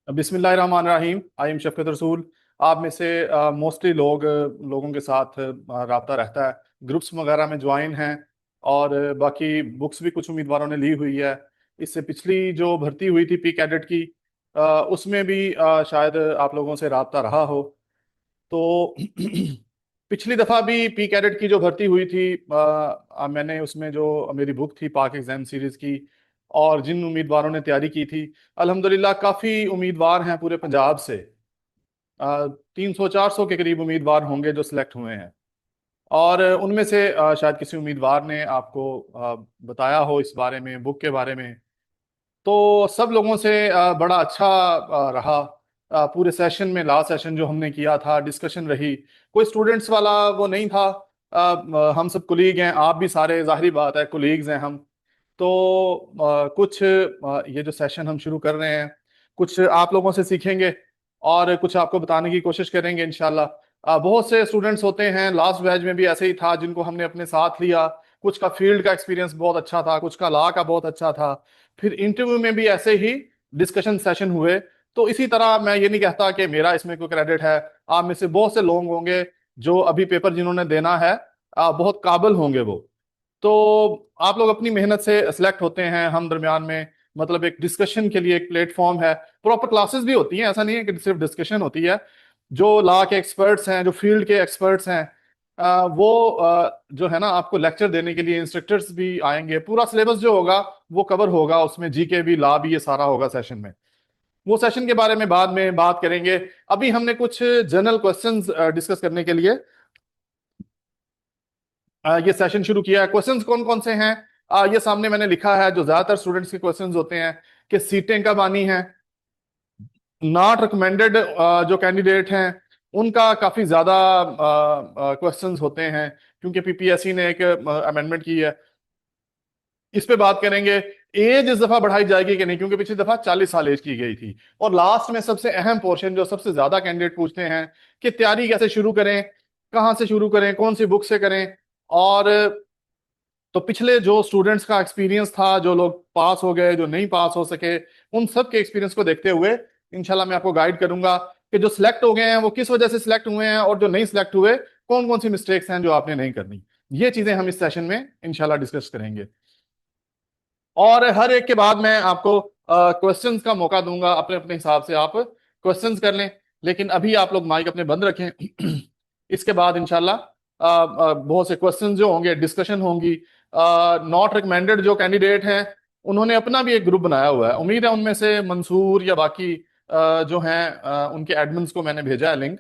बिस्मिल्लाहिर्रहमानिर्रहीम। I am शफ़क़त रसूल। आप में से मोस्टली लोगों के साथ राब्ता रहता है, ग्रुप्स वगैरह में ज्वाइन हैं और बाकी बुक्स भी कुछ उम्मीदवारों ने ली हुई है। इससे पिछली जो भर्ती हुई थी पी कैडेट की, उसमें भी शायद आप लोगों से राब्ता रहा हो। तो पिछली दफ़ा भी पी कैडेट की जो भर्ती हुई थी, मैंने उसमें जो मेरी बुक थी पाक एग्जाम सीरीज़ की, और जिन उम्मीदवारों ने तैयारी की थी, अल्हम्दुलिल्लाह काफ़ी उम्मीदवार हैं पूरे पंजाब से। 300-400 के करीब उम्मीदवार होंगे जो सिलेक्ट हुए हैं। और उनमें से शायद किसी उम्मीदवार ने आपको बताया हो इस बारे में, बुक के बारे में। तो सब लोगों से बड़ा अच्छा रहा। पूरे सेशन में, लास्ट सेशन जो हमने किया था, डिस्कशन रही। कोई स्टूडेंट्स वाला वो नहीं था। हम सब कुलीग हैं, आप भी सारे, जाहिर बात है कुलीग्स हैं हम। तो कुछ ये जो सेशन हम शुरू कर रहे हैं, कुछ आप लोगों से सीखेंगे और कुछ आपको बताने की कोशिश करेंगे इंशाल्लाह। बहुत से स्टूडेंट्स होते हैं, लास्ट बैच में भी ऐसे ही था, जिनको हमने अपने साथ लिया। कुछ का फील्ड का एक्सपीरियंस बहुत अच्छा था, कुछ का लॉ का बहुत अच्छा था। फिर इंटरव्यू में भी ऐसे ही डिस्कशन सेशन हुए। तो इसी तरह मैं ये नहीं कहता कि मेरा इसमें कोई क्रेडिट है। आप में से बहुत से लोग होंगे जो अभी पेपर जिन्होंने देना है, बहुत काबिल होंगे वो। तो आप लोग अपनी मेहनत से सिलेक्ट होते हैं। हम दरमियान में मतलब एक डिस्कशन के लिए एक प्लेटफॉर्म है। प्रॉपर क्लासेस भी होती हैं, ऐसा नहीं है कि सिर्फ डिस्कशन होती है। जो लॉ के एक्सपर्ट्स हैं, जो फील्ड के एक्सपर्ट्स हैं, वो जो है ना, आपको लेक्चर देने के लिए इंस्ट्रक्टर्स भी आएंगे। पूरा सिलेबस जो होगा वो कवर होगा, उसमें जीके भी, लॉ भी, ये सारा होगा सेशन में। वो सेशन के बारे में बाद में बात करेंगे। अभी हमने कुछ जनरल क्वेश्चंस डिस्कस करने के लिए ये सेशन शुरू किया है। क्वेश्चंस कौन कौन से हैं, ये सामने मैंने लिखा है। जो ज्यादातर स्टूडेंट्स के क्वेश्चंस होते हैं कि सीटें कब आनी हैं। नॉट रिकमेंडेड जो कैंडिडेट हैं, उनका काफी ज्यादा क्वेश्चंस होते हैं, क्योंकि पीपीएससी ने एक अमेंडमेंट की है। इस पे बात करेंगे। एज इस दफा बढ़ाई जाएगी कि नहीं, क्योंकि पिछली दफा 40 साल एज की गई थी। और लास्ट में सबसे अहम पोर्शन, जो सबसे ज्यादा कैंडिडेट पूछते हैं, कि तैयारी कैसे शुरू करें, कहाँ से शुरू करें, कौन सी बुक से करें। और तो पिछले जो स्टूडेंट्स का एक्सपीरियंस था, जो लोग पास हो गए, जो नहीं पास हो सके, उन सब के एक्सपीरियंस को देखते हुए इंशाल्लाह मैं आपको गाइड करूंगा कि जो सिलेक्ट हो गए हैं वो किस वजह से सिलेक्ट हुए हैं, और जो नहीं सिलेक्ट हुए, कौन कौन सी मिस्टेक्स हैं जो आपने नहीं करनी। ये चीजें हम इस सेशन में इंशाल्लाह डिस्कस करेंगे। और हर एक के बाद मैं आपको क्वेश्चंस का मौका दूंगा, अपने अपने हिसाब से आप क्वेश्चंस कर लें। लेकिन अभी आप लोग माइक अपने बंद रखें। इसके बाद इंशाल्लाह बहुत से क्वेश्चंस जो होंगे, डिस्कशन होंगी। नॉट रिकमेंडेड जो कैंडिडेट हैं, उन्होंने अपना भी एक ग्रुप बनाया हुआ है। उम्मीद है उनमें से मंसूर या बाकी जो हैं, उनके एडमिन्स को मैंने भेजा है लिंक,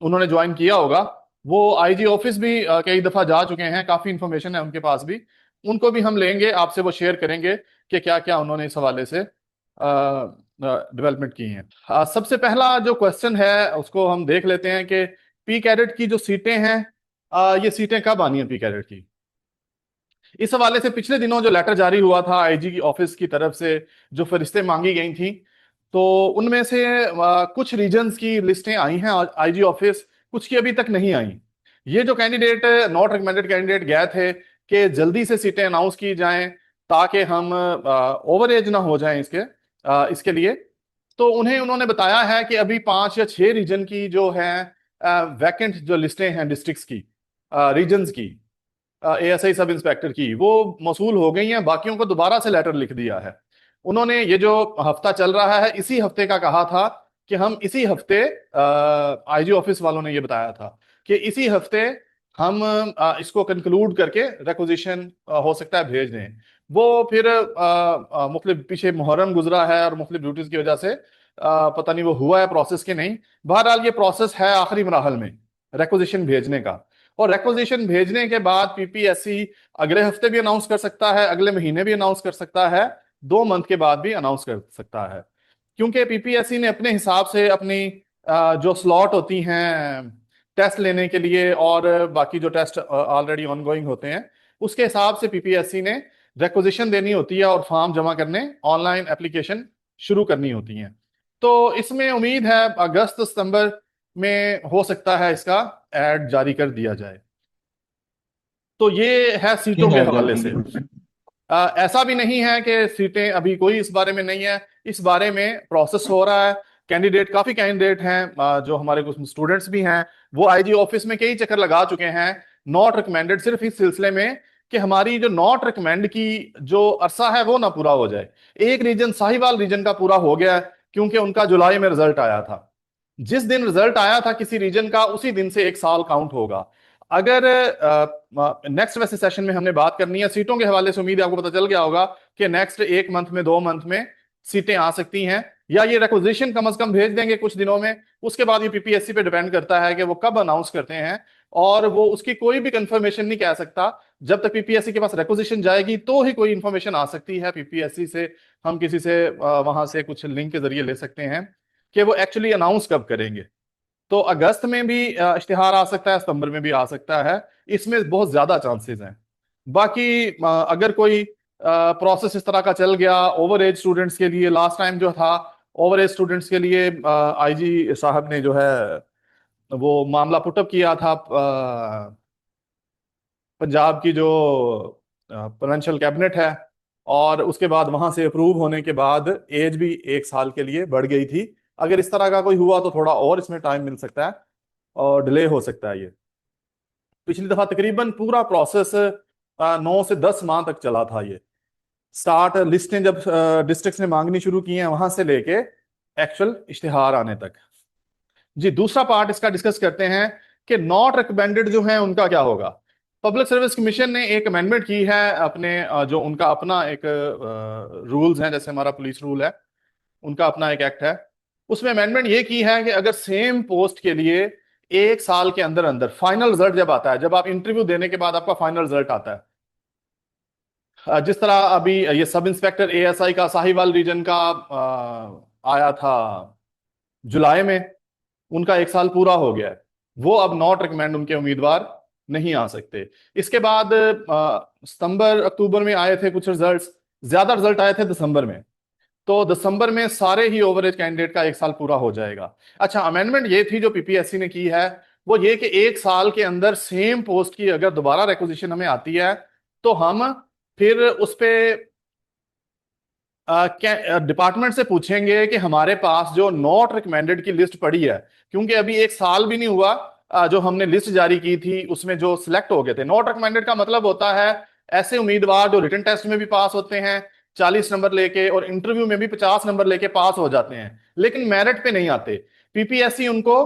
उन्होंने ज्वाइन किया होगा। वो आईजी ऑफिस भी कई दफा जा चुके हैं, काफी इंफॉर्मेशन है उनके पास भी। उनको भी हम लेंगे, आपसे वो शेयर करेंगे कि क्या क्या उन्होंने इस हवाले से डेवलपमेंट की हैं। सबसे पहला जो क्वेश्चन है उसको हम देख लेते हैं कि पी कैडेट की जो सीटें हैं, ये सीटें कब आनी है पी कैडेट की। इस हवाले से पिछले दिनों जो लेटर जारी हुआ था आईजी की ऑफिस की तरफ से, जो फरिश्तें मांगी गई थी, तो उनमें से कुछ रीजन्स की लिस्टें आई हैं आईजी ऑफिस, कुछ की अभी तक नहीं आई। ये जो कैंडिडेट, नॉट रिकमेंडेड कैंडिडेट गए थे कि जल्दी से सीटें अनाउंस की जाएं, ताकि हम ओवर एज ना हो जाएं इसके लिए। तो उन्होंने बताया है कि अभी 5 या 6 रीजन की जो है वैकेंट जो लिस्टें हैं डिस्ट्रिक्ट्स की, रीजन्स की, एएसआई सब इंस्पेक्टर की, वो मौसूल हो गई हैं। बाकियों को दोबारा से लेटर लिख दिया है। उन्होंने ये जो हफ्ता चल रहा है, इसी हफ्ते का कहा था कि हम इसी हफ्ते, आईजी ऑफिस वालों ने ये बताया था कि इसी हफ्ते हम इसको कंक्लूड करके रिक्वेजिशन हो सकता है भेज दें। वो फिर मुख्तलिफ पीछे मुहर्रम गुजरा है और मुख्तलिफ ड्यूटीज की वजह से पता नहीं वो हुआ है प्रोसेस के नहीं। बहरहाल ये प्रोसेस है आखिरी मराहल में रिक्वेजिशन भेजने का। और रिक्वेजिशन भेजने के बाद पीपीएससी अगले हफ्ते भी अनाउंस कर सकता है, अगले महीने भी अनाउंस कर सकता है, 2 मंथ के बाद भी अनाउंस कर सकता है। क्योंकि पीपीएससी ने अपने हिसाब से अपनी जो स्लॉट होती हैं टेस्ट लेने के लिए, और बाकी जो टेस्ट ऑलरेडी ऑनगोइंग होते हैं, उसके हिसाब से पीपीएससी ने रिक्वेजिशन देनी होती है और फॉर्म जमा करने, ऑनलाइन एप्लीकेशन शुरू करनी होती हैं। तो इसमें उम्मीद है अगस्त सितंबर में हो सकता है इसका ऐड जारी कर दिया जाए। तो ये है सीटों ठीक के है हवाले जल्दी। से। ऐसा भी नहीं है कि सीटें अभी कोई इस बारे में नहीं है, इस बारे में प्रोसेस हो रहा है। कैंडिडेट, काफी कैंडिडेट हैं, जो हमारे कुछ स्टूडेंट्स भी हैं, वो आईजी ऑफिस में कई चक्कर लगा चुके हैं नॉट रिकमेंडेड, सिर्फ इस सिलसिले में कि हमारी जो नॉट रिकमेंड की जो अरसा है वो ना पूरा हो जाए। एक रीजन साहिवाल रीजन का पूरा हो गया है, क्योंकि उनका जुलाई में रिजल्ट आया था। जिस दिन रिजल्ट आया था किसी रीजन का, उसी दिन से एक साल काउंट होगा। अगर नेक्स्ट वैसे सेशन में हमने बात करनी है सीटों के हवाले से, उम्मीद है आपको पता चल गया होगा कि नेक्स्ट एक मंथ में, 2 मंथ में सीटें आ सकती हैं, या ये रिक्वेजिशन कम से कम भेज देंगे कुछ दिनों में। उसके बाद ये पीपीएससी पे डिपेंड करता है कि वो कब अनाउंस करते हैं, और वो उसकी कोई भी कंफर्मेशन नहीं कह सकता। जब तक पीपीएससी के पास रिक्वेजिशन जाएगी तो ही कोई इंफॉर्मेशन आ सकती है पीपीएससी से। हम किसी से वहां से कुछ लिंक के जरिए ले सकते हैं कि वो एक्चुअली अनाउंस कब करेंगे। तो अगस्त में भी इश्तिहार आ सकता है, सितंबर में भी आ सकता है, इसमें बहुत ज्यादा चांसेस हैं। बाकी अगर कोई प्रोसेस इस तरह का चल गया ओवर एज स्टूडेंट्स के लिए, लास्ट टाइम जो था ओवर एज स्टूडेंट्स के लिए आईजी साहब ने जो है वो मामला पुटअप किया था पंजाब की जो प्रोविंशियल कैबिनेट है, और उसके बाद वहां से अप्रूव होने के बाद एज भी 1 साल के लिए बढ़ गई थी। अगर इस तरह का कोई हुआ तो थोड़ा और इसमें टाइम मिल सकता है और डिले हो सकता है। ये पिछली दफा तकरीबन पूरा प्रोसेस 9 से 10 माह तक चला था। ये स्टार्ट लिस्टें जब डिस्ट्रिक्ट ने मांगनी शुरू की हैं वहां से लेके एक्चुअल इश्तिहार आने तक। जी, दूसरा पार्ट इसका डिस्कस करते हैं कि नॉट रिकमेंडेड जो है उनका क्या होगा। पब्लिक सर्विस कमीशन ने एक अमेंडमेंट की है अपने जो उनका अपना एक रूल्स हैं, जैसे हमारा पुलिस रूल है, उनका अपना एक एक्ट है। उसमें अमेंडमेंट ये की है कि अगर सेम पोस्ट के लिए 1 साल के अंदर अंदर फाइनल रिजल्ट जब आता है, जब आप इंटरव्यू देने के बाद आपका फाइनल रिजल्ट आता है, जिस तरह अभी ये सब इंस्पेक्टर एएसआई का साहिवाल रीजन का आया था जुलाई में, उनका 1 साल पूरा हो गया है, वो अब नॉट रिकमेंड उनके उम्मीदवार नहीं आ सकते। इसके बाद सितंबर अक्टूबर में आए थे कुछ रिजल्ट्स, ज्यादा रिजल्ट आए थे दिसंबर में, तो दिसंबर में सारे ही ओवरेज कैंडिडेट का 1 साल पूरा हो जाएगा। अच्छा, अमेंडमेंट ये थी जो पीपीएससी ने की है, वो ये कि 1 साल के अंदर सेम पोस्ट की अगर दोबारा रिक्वेजिशन हमें आती है तो हम फिर उस पे डिपार्टमेंट से पूछेंगे कि हमारे पास जो नॉट रिकमेंडेड की लिस्ट पड़ी है, क्योंकि अभी 1 साल भी नहीं हुआ जो हमने लिस्ट जारी की थी उसमें जो सिलेक्ट हो गए थे। नॉट रिकमेंडेड का मतलब होता है ऐसे उम्मीदवार जो रिटन टेस्ट में भी पास होते हैं 40 नंबर लेके, और इंटरव्यू में भी 50 नंबर लेके पास हो जाते हैं, लेकिन मेरिट पे नहीं आते। पीपीएससी उनको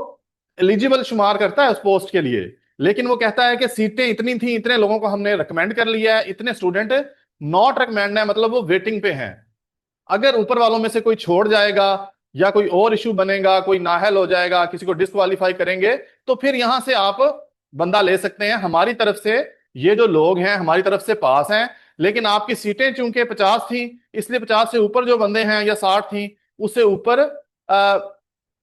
एलिजिबल शुमार करता है उस पोस्ट के लिए, लेकिन वो कहता है कि सीटें इतनी थी, इतने लोगों को हमने रिकमेंड कर लिया है, इतने स्टूडेंट नॉट रिकमेंड है, मतलब वो वेटिंग पे हैं। अगर ऊपर वालों में से कोई छोड़ जाएगा या कोई और इशू बनेगा, कोई नाहल हो जाएगा, किसी को डिस्क्वालीफाई करेंगे, तो फिर यहां से आप बंदा ले सकते हैं। हमारी तरफ से ये जो लोग हैं हमारी तरफ से पास हैं, लेकिन आपकी सीटें चूंकि 50 थी, इसलिए 50 से ऊपर जो बंदे हैं या 60 थी, उससे ऊपर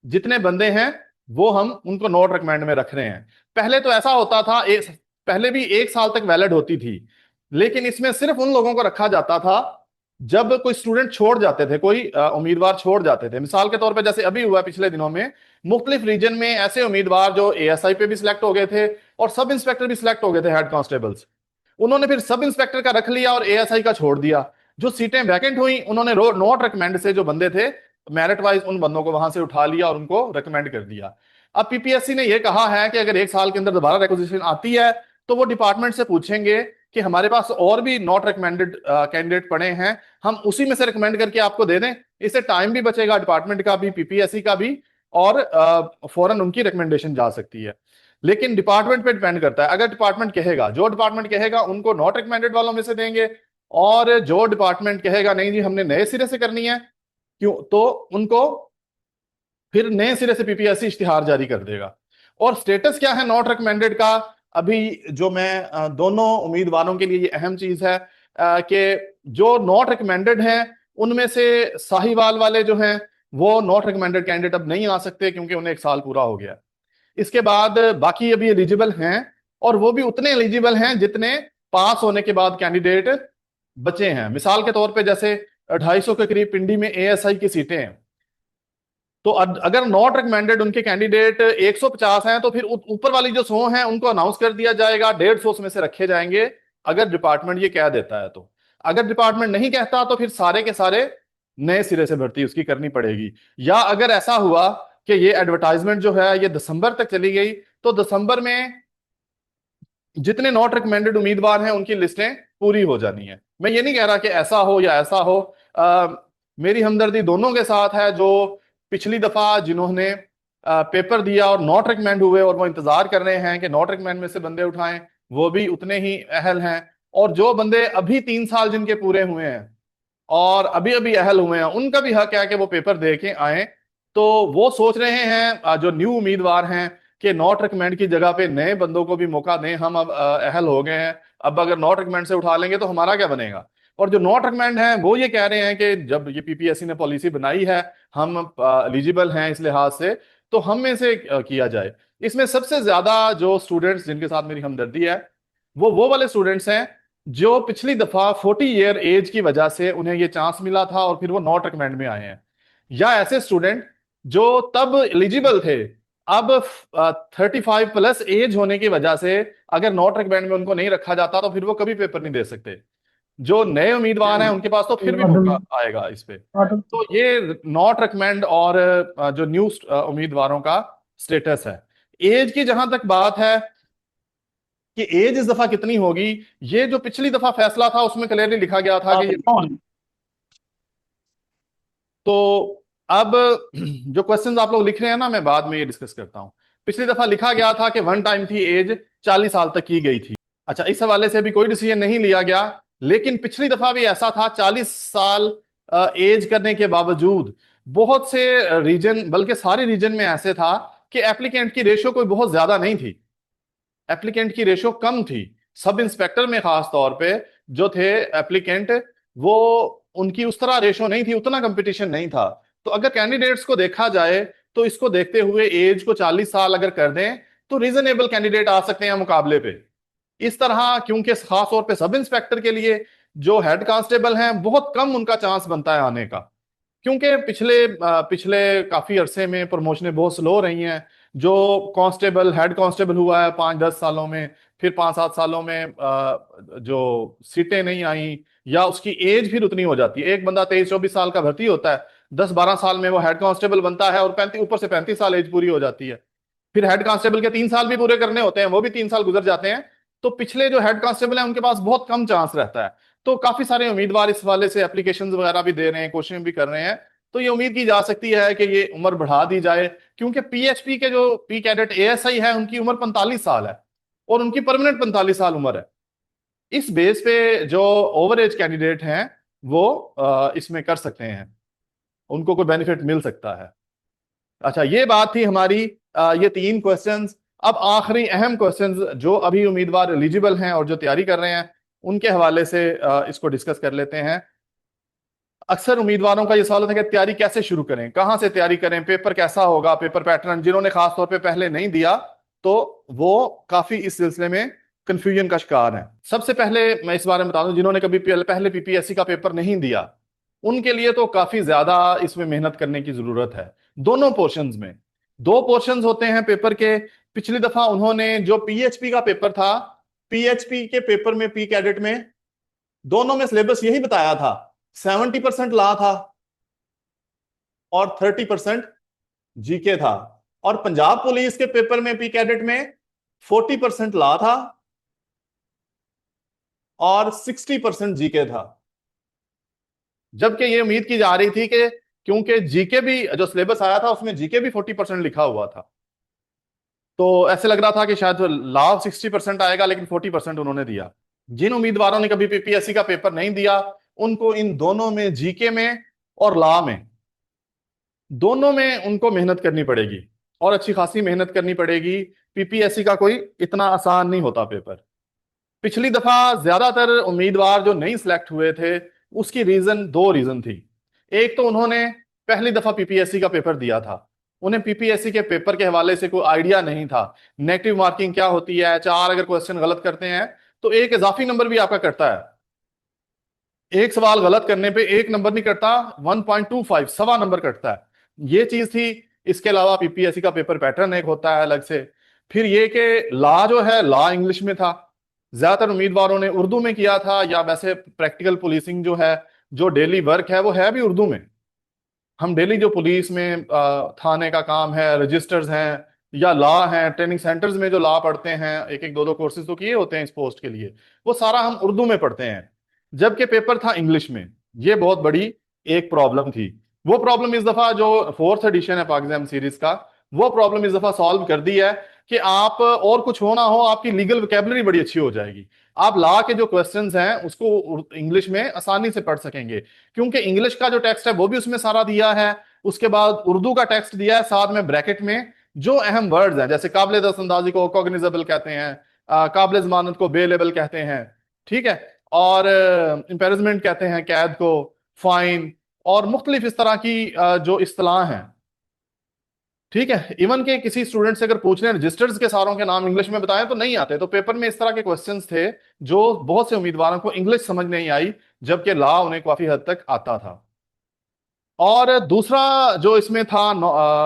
जितने बंदे हैं वो हम उनको नॉट रिकमेंड में रख रहे हैं। पहले तो ऐसा होता था, पहले भी 1 साल तक वैलिड होती थी, लेकिन इसमें सिर्फ उन लोगों को रखा जाता था जब कोई स्टूडेंट छोड़ जाते थे, कोई उम्मीदवार छोड़ जाते थे। मिसाल के तौर पे जैसे अभी हुआ पिछले दिनों में, मुख्तलिफ रीजन में ऐसे उम्मीदवार जो एएसआई पे भी सिलेक्ट हो गए थे और सब इंस्पेक्टर भी सिलेक्ट हो गए थे, हेड कांस्टेबल्स, उन्होंने फिर सब इंस्पेक्टर का रख लिया और एएसआई का छोड़ दिया। जो सीटें वैकेंट हुई उन्होंने नॉट रिकमेंड से जो बंदे थे मेरिट वाइज उन बंदों को वहां से उठा लिया और उनको रिकमेंड कर दिया। अब पीपीएससी ने यह कहा है कि अगर 1 साल के अंदर दोबारा रिक्वेजिशन आती है तो वो डिपार्टमेंट से पूछेंगे कि हमारे पास और भी नॉट रिकमेंडेड कैंडिडेट पड़े हैं, हम उसी में से रिकमेंड करके आपको दे दें। इससे टाइम भी बचेगा डिपार्टमेंट का भी, पीपीएससी का भी, और फौरन उनकी रिकमेंडेशन जा सकती है। लेकिन डिपार्टमेंट पे डिपेंड करता है। अगर डिपार्टमेंट कहेगा, जो डिपार्टमेंट कहेगा उनको नॉट रिकमेंडेड वालों में से देंगे, और जो डिपार्टमेंट कहेगा नहीं जी हमने नए सिरे से करनी है, क्यों, तो उनको फिर नए सिरे से पीपीएससी इश्तिहार जारी कर देगा। और स्टेटस क्या है नॉट रिकमेंडेड का, अभी जो मैं दोनों उम्मीदवारों के लिए ये अहम चीज है कि जो नॉट रिकमेंडेड हैं उनमें से साहिवाल वाले जो हैं वो नॉट रिकमेंडेड कैंडिडेट अब नहीं आ सकते, क्योंकि उन्हें 1 साल पूरा हो गया। इसके बाद बाकी अभी एलिजिबल हैं, और वो भी उतने एलिजिबल हैं जितने पास होने के बाद कैंडिडेट बचे हैं। मिसाल के तौर पे जैसे 250 के करीब पिंडी में एएसआई की सीटें हैं, तो अगर नॉट रिकमेंडेड उनके कैंडिडेट 150 हैं तो फिर ऊपर वाली जो 100 हैं उनको अनाउंस कर दिया जाएगा, 150 में से रखे जाएंगे, अगर डिपार्टमेंट ये कह देता है तो। अगर डिपार्टमेंट नहीं कहता तो फिर सारे के सारे नए सिरे से भर्ती उसकी करनी पड़ेगी। या अगर ऐसा हुआ कि ये एडवर्टाइजमेंट जो है ये दिसंबर तक चली गई, तो दिसंबर में जितने नॉट रिकमेंडेड उम्मीदवार हैं उनकी लिस्टें पूरी हो जानी है। मैं ये नहीं कह रहा कि ऐसा हो या ऐसा हो, मेरी हमदर्दी दोनों के साथ है, जो पिछली दफा जिन्होंने पेपर दिया और नॉट रिकमेंड हुए और वो इंतजार कर रहे हैं कि नॉट रिकमेंड में से बंदे उठाएं, वो भी उतने ही अहल हैं। और जो बंदे अभी 3 साल जिनके पूरे हुए हैं और अभी अभी अहल हुए हैं, उनका भी हक है कि वो पेपर दे के आए। तो वो सोच रहे हैं जो न्यू उम्मीदवार हैं कि नॉट रिकमेंड की जगह पे नए बंदों को भी मौका दें, हम अब अहल हो गए हैं, अब अगर नॉट रिकमेंड से उठा लेंगे तो हमारा क्या बनेगा। और जो नॉट रिकमेंड हैं वो ये कह रहे हैं कि जब ये पीपीएससी ने पॉलिसी बनाई है, हम एलिजिबल हैं इस लिहाज से, तो हम में से किया जाए। इसमें सबसे ज्यादा जो स्टूडेंट्स जिनके साथ मेरी हमदर्दी है, वो वाले स्टूडेंट्स हैं जो पिछली दफा 40 ईयर एज की वजह से उन्हें ये चांस मिला था और फिर वो नॉट रिकमेंड में आए हैं। या ऐसे स्टूडेंट जो तब एलिजिबल थे, अब 35+ एज होने की वजह से अगर नॉट रिकमेंड में उनको नहीं रखा जाता तो फिर वो कभी पेपर नहीं दे सकते। जो नए उम्मीदवार हैं उनके पास तो फिर भी मौका आएगा इस पे। तो ये नॉट रिकमेंड और जो न्यू उम्मीदवारों का स्टेटस है। एज की जहां तक बात है कि एज इस दफा कितनी होगी, ये जो पिछली दफा फैसला था उसमें क्लियरली लिखा गया था कि तो अब जो क्वेश्चंस आप लोग लिख रहे हैं ना, मैं बाद में ये डिस्कस करता हूं। पिछली दफा लिखा गया था कि वन टाइम थी एज 40 साल तक की गई थी। अच्छा, इस हवाले से भी कोई डिसीजन नहीं लिया गया, लेकिन पिछली दफा भी ऐसा था, 40 साल एज करने के बावजूद बहुत से रीजन, बल्कि सारे रीजन में ऐसे था कि एप्लीकेंट की रेशियो कोई बहुत ज्यादा नहीं थी, एप्लीकेंट की रेशो कम थी। सब इंस्पेक्टर में खास तौर पे जो थे एप्लीकेंट, वो उनकी उस तरह रेशो नहीं थी, उतना कंपटीशन नहीं था। तो अगर कैंडिडेट्स को देखा जाए तो इसको देखते हुए एज को 40 साल अगर कर दें तो रीजनेबल कैंडिडेट आ सकते हैं मुकाबले पे। इस तरह क्योंकि खास तौर पे सब इंस्पेक्टर के लिए जो हेड कांस्टेबल हैं बहुत कम उनका चांस बनता है आने का, क्योंकि पिछले काफी अरसे में प्रमोशनें बहुत स्लो रही हैं। जो कांस्टेबल हेड कांस्टेबल हुआ है 5-10 सालों में, फिर 5-7 सालों में जो सीटें नहीं आई या उसकी एज फिर उतनी हो जाती है। एक बंदा 23-24 साल का भर्ती होता है, 10-12 साल में वो हेड कांस्टेबल बनता है और 35 ऊपर से 35 साल एज पूरी हो जाती है। फिर हेड कांस्टेबल के 3 साल भी पूरे करने होते हैं, वो भी 3 साल गुजर जाते हैं। तो पिछले जो हेड कांस्टेबल हैं उनके पास बहुत कम चांस रहता है। तो काफी सारे उम्मीदवार इस वाले से एप्लीकेशंस वगैरह भी दे रहे हैं, कोशिशें भी कर रहे हैं। तो ये उम्मीद की जा सकती है कि ये उम्र बढ़ा दी जाए, क्योंकि पीएचपी के जो पी कैडेट एएसआई है उनकी उम्र 45 साल है और उनकी परमानेंट 45 साल उम्र है। इस बेस पे जो ओवर एज कैंडिडेट हैं वो इसमें कर सकते हैं, उनको कोई बेनिफिट मिल सकता है। अच्छा, ये बात थी हमारी ये 3 क्वेश्चंस। अब आखिरी अहम क्वेश्चंस जो अभी उम्मीदवार एलिजिबल हैं और जो तैयारी कर रहे हैं उनके हवाले से इसको डिस्कस कर लेते हैं। अक्सर उम्मीदवारों का ये सवाल होता है कि तैयारी कैसे शुरू करें, कहां से तैयारी करें, पेपर कैसा होगा, पेपर पैटर्न। जिन्होंने खास तौर पे पहले नहीं दिया तो वो काफी इस सिलसिले में कंफ्यूजन का शिकार है। सबसे पहले मैं इस बारे में बता दूं, जिन्होंने कभी पहले पीपीएससी का पेपर नहीं दिया उनके लिए तो काफी ज्यादा इसमें मेहनत करने की जरूरत है। दोनों पोर्शंस में 2 पोर्शंस होते हैं पेपर के। पिछली दफा उन्होंने जो पीएचपी का पेपर था, पीएचपी के पेपर में पी कैडेट में दोनों में सिलेबस यही बताया था, 70% ला था और 30% जीके था। और पंजाब पुलिस के पेपर में पी कैडेट में 40% ला था और 60% जीके था। जबकि ये उम्मीद की जा रही थी कि क्योंकि जीके भी जो सिलेबस आया था उसमें जीके भी 40% लिखा हुआ था, तो ऐसे लग रहा था कि शायद ला 60% आएगा, लेकिन 40% उन्होंने दिया। जिन उम्मीदवारों ने कभी पीपीएससी का पेपर नहीं दिया उनको इन दोनों में, जीके में और लॉ में, दोनों में उनको मेहनत करनी पड़ेगी और अच्छी खासी मेहनत करनी पड़ेगी। पीपीएससी का कोई इतना आसान नहीं होता पेपर। पिछली दफा ज्यादातर उम्मीदवार जो नहीं सिलेक्ट हुए थे उसकी दो रीजन थी। एक तो उन्होंने पहली दफा पीपीएससी का पेपर दिया था, उन्हें पीपीएससी के पेपर के हवाले से कोई आइडिया नहीं था। नेगेटिव मार्किंग क्या होती है, 4 अगर क्वेश्चन गलत करते हैं तो एक इजाफी नंबर भी आपका कटता है। एक सवाल गलत करने पे 1 नंबर नहीं कटता, 1.25 सवा नंबर कटता है। ये चीज थी। इसके अलावा पीपीएससी का पेपर पैटर्न एक होता है अलग से। फिर ये कि लॉ जो है, लॉ इंग्लिश में था, ज्यादातर उम्मीदवारों ने उर्दू में किया था, या वैसे प्रैक्टिकल पुलिसिंग जो है जो डेली वर्क है वो है भी उर्दू में। हम डेली जो पुलिस में थाने का काम है, रजिस्टर्स हैं या लॉ हैं, ट्रेनिंग सेंटर्स में जो लॉ पढ़ते हैं, एक एक दो दो कोर्सेज तो किए होते हैं इस पोस्ट के लिए, वो सारा हम उर्दू में पढ़ते हैं, जबकि पेपर था इंग्लिश में। ये बहुत बड़ी एक प्रॉब्लम थी। वो प्रॉब्लम इस दफा जो फोर्थ एडिशन है पाक एग्जाम सीरीज का, वो प्रॉब्लम इस दफा सॉल्व कर दी है कि आप और कुछ हो ना हो, आपकी लीगल वोकेबलरी बड़ी अच्छी हो जाएगी। आप लॉ के जो क्वेश्चंस हैं उसको इंग्लिश में आसानी से पढ़ सकेंगे, क्योंकि इंग्लिश का जो टेक्स्ट है वो भी उसमें सारा दिया है। उसके बाद उर्दू का टेक्स्ट दिया है साथ में ब्रैकेट में, जो अहम वर्ड्स हैं जैसे काबिल दस्तंदाजी को कॉग्निजेबल कहते हैं, काबिल जमानत को बेलेबल कहते हैं, ठीक है, और इम्पेरिजमेंट कहते हैं कैद को, फाइन, और मुख्तलिफ इस तरह की जो इस्तेलाह हैं, ठीक है। इवन के किसी स्टूडेंट से अगर पूछ रहे हैं रजिस्टर्स के सारों के नाम इंग्लिश में बताएं तो नहीं आते। तो पेपर में इस तरह के क्वेश्चंस थे जो बहुत से उम्मीदवारों को इंग्लिश समझ नहीं आई, जबकि लॉ उन्हें काफी हद तक आता था। और दूसरा जो इसमें था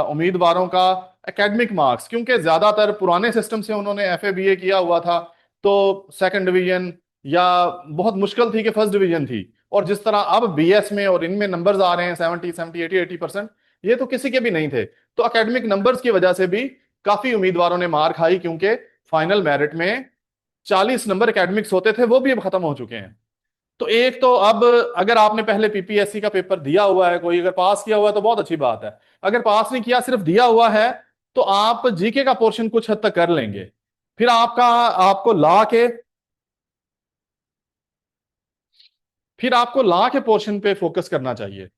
उम्मीदवारों का एकेडमिक मार्क्स, क्योंकि ज्यादातर पुराने सिस्टम से उन्होंने एफए बीए किया हुआ था, तो सेकंड डिवीजन या बहुत मुश्किल थी कि फर्स्ट डिवीजन थी। और जिस तरह अब बीएस में और इनमें नंबर्स आ रहे हैं 70 70 80 80%, ये तो किसी के भी नहीं थे। तो एकेडमिक नंबर्स की वजह से भी काफी उम्मीदवारों ने मार खाई, क्योंकि फाइनल मेरिट में 40 नंबर एकेडमिक्स होते थे, वो भी अब खत्म हो चुके हैं। तो एक तो अब अगर आपने पहले पीपीएससी का पेपर दिया हुआ है, कोई अगर पास किया हुआ है तो बहुत अच्छी बात है। अगर पास नहीं किया, सिर्फ दिया हुआ है, तो आप जीके का पोर्शन कुछ हद तक कर लेंगे। फिर आपको ला के फिर आपको ला के पोर्शन पे फोकस करना चाहिए,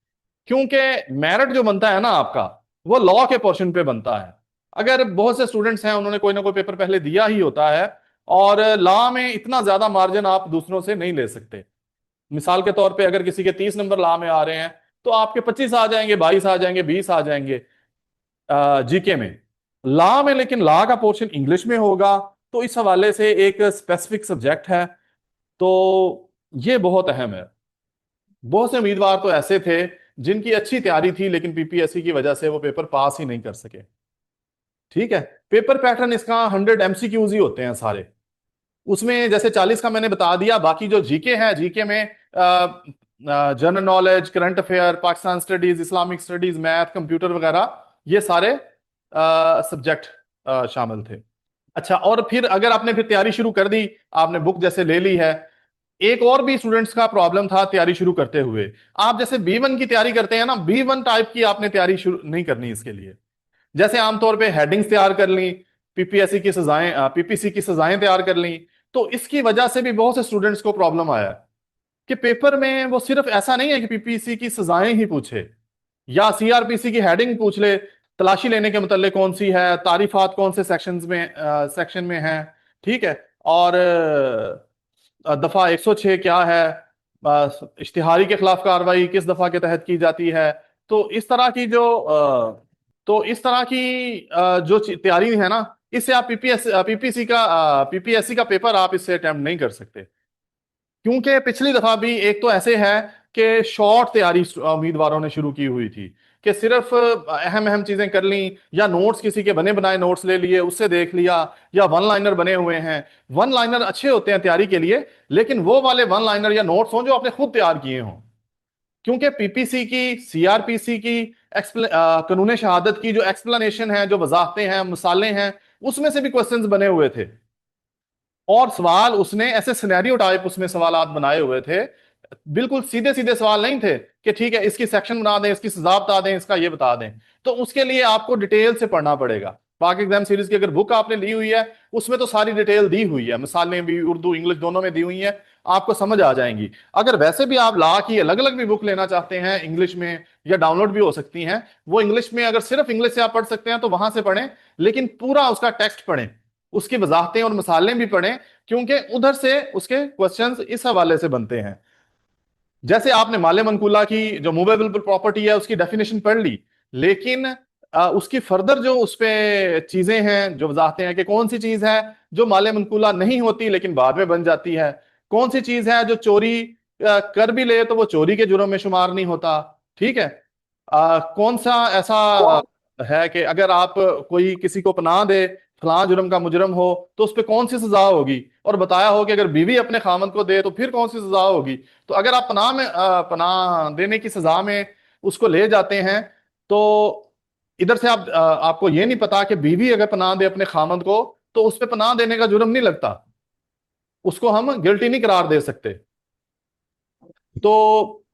क्योंकि मेरिट जो बनता है ना आपका, वो लॉ के पोर्शन पे बनता है। अगर बहुत से स्टूडेंट्स हैं उन्होंने कोई ना कोई पेपर पहले दिया ही होता है, और लॉ में इतना ज्यादा मार्जिन आप दूसरों से नहीं ले सकते। मिसाल के तौर पे अगर किसी के 30 नंबर ला में आ रहे हैं, तो आपके 25 आ जाएंगे, 22 आ जाएंगे, 20 आ जाएंगे जीके में। ला में लेकिन ला का पोर्शन इंग्लिश में होगा, तो इस हवाले से एक स्पेसिफिक सब्जेक्ट है, तो ये बहुत अहम है। बहुत से उम्मीदवार तो ऐसे थे जिनकी अच्छी तैयारी थी, लेकिन पीपीएससी की वजह से वो पेपर पास ही नहीं कर सके। ठीक है। पेपर पैटर्न इसका 100 एमसीक्यूज ही होते हैं सारे। उसमें जैसे 40 का मैंने बता दिया, बाकी जो जीके है, जीके में general knowledge, current affair, Pakistan studies, Islamic studies, math, computer वगैरह, ये सारे सब्जेक्ट शामिल थे। अच्छा, और फिर अगर आपने फिर तैयारी शुरू कर दी, आपने बुक जैसे ले ली है, एक और भी स्टूडेंट्स का प्रॉब्लम था तैयारी शुरू करते हुए। आप जैसे B1 की तैयारी करते हैं ना, B1 टाइप की आपने तैयारी शुरू नहीं करनी इसके लिए। जैसे आमतौर पे हेडिंग्स तैयार कर ली, पीपीएससी की सजाएं, पीपीसी की सजाएं तैयार कर ली, तो इसकी वजह से भी बहुत से स्टूडेंट्स को प्रॉब्लम आया कि पेपर में वो सिर्फ ऐसा नहीं है कि पीपीसी की सजाएं ही पूछे या सीआरपीसी की हेडिंग पूछ ले, तलाशी लेने के मुतल्लिक कौन सी है, तारीफात कौन से सेक्शन में है, ठीक है, और दफा 106 क्या है, इश्तिहारी के खिलाफ कार्रवाई किस दफा के तहत की जाती है। तो इस तरह की जो जो तैयारी है ना, इससे आप पीपीएससी का पेपर आप इससे अटेम्प्ट नहीं कर सकते। क्योंकि पिछली दफा भी एक तो ऐसे है कि शॉर्ट तैयारी उम्मीदवारों ने शुरू की हुई थी, कि सिर्फ अहम अहम चीजें कर ली, या नोट्स किसी के बने बनाए नोट्स ले लिए, उससे देख लिया, या वन लाइनर बने हुए हैं। वन लाइनर अच्छे होते हैं तैयारी के लिए, लेकिन वो वाले वन लाइनर या नोट्स हों जो आपने खुद तैयार किए हों। क्योंकि पीपीसी की, सीआरपीसी की, कानून शहादत की जो एक्सप्लेनेशन है, जो वजाहतें हैं, मिसालें हैं, उसमें से भी क्वेश्चंस बने हुए थे। और सवाल उसने ऐसे सिनेरियो टाइप उसमें सवालात बनाए हुए थे, बिल्कुल सीधे सीधे सवाल नहीं थे कि ठीक है इसकी सेक्शन बना दें, इसकी सजा बता दें, इसका ये बता दें। तो उसके लिए आपको डिटेल से पढ़ना पड़ेगा। पाक एग्जाम सीरीज की अगर बुक आपने ली हुई है, उसमें तो सारी डिटेल दी हुई है, मिसालें भी उर्दू इंग्लिश दोनों में दी हुई है, आपको समझ आ जाएंगी। अगर वैसे भी आप ला की अलग अलग भी बुक लेना चाहते हैं इंग्लिश में, या डाउनलोड भी हो सकती हैं, वो इंग्लिश में अगर सिर्फ इंग्लिश से आप पढ़ सकते हैं तो वहां से पढ़ें, लेकिन पूरा उसका टेक्स्ट पढ़ें, उसकी वजाहतें और मिसालें भी पढ़ें, क्योंकि उधर से उसके क्वेश्चंस इस हवाले से बनते हैं। जैसे आपने माले मनकूला की जो मूवेबल प्रॉपर्टी है उसकी डेफिनेशन पढ़ ली, लेकिन उसकी फर्दर जो उस पे चीजें हैं, जो वजाहतें हैं कि कौन सी चीज है जो माले मनकूला नहीं होती लेकिन बाद में बन जाती है, कौन सी चीज है जो चोरी कर भी ले तो वो चोरी के जुर्म में शुमार नहीं होता, ठीक है, कौन सा ऐसा है कि अगर आप कोई किसी को पनाह दे, फलां जुर्म का मुजरम हो तो उस पर कौन सी सजा होगी, और बताया हो कि अगर बीवी अपने खामद को दे तो फिर कौन सी सजा होगी। तो अगर आप पनाह देने की सजा में उसको ले जाते हैं, तो इधर से आपको ये नहीं पता कि बीवी अगर पनाह दे अपने खामद को तो उस पर पनाह देने का जुर्म नहीं लगता, उसको हम गिल्टी नहीं करार दे सकते। तो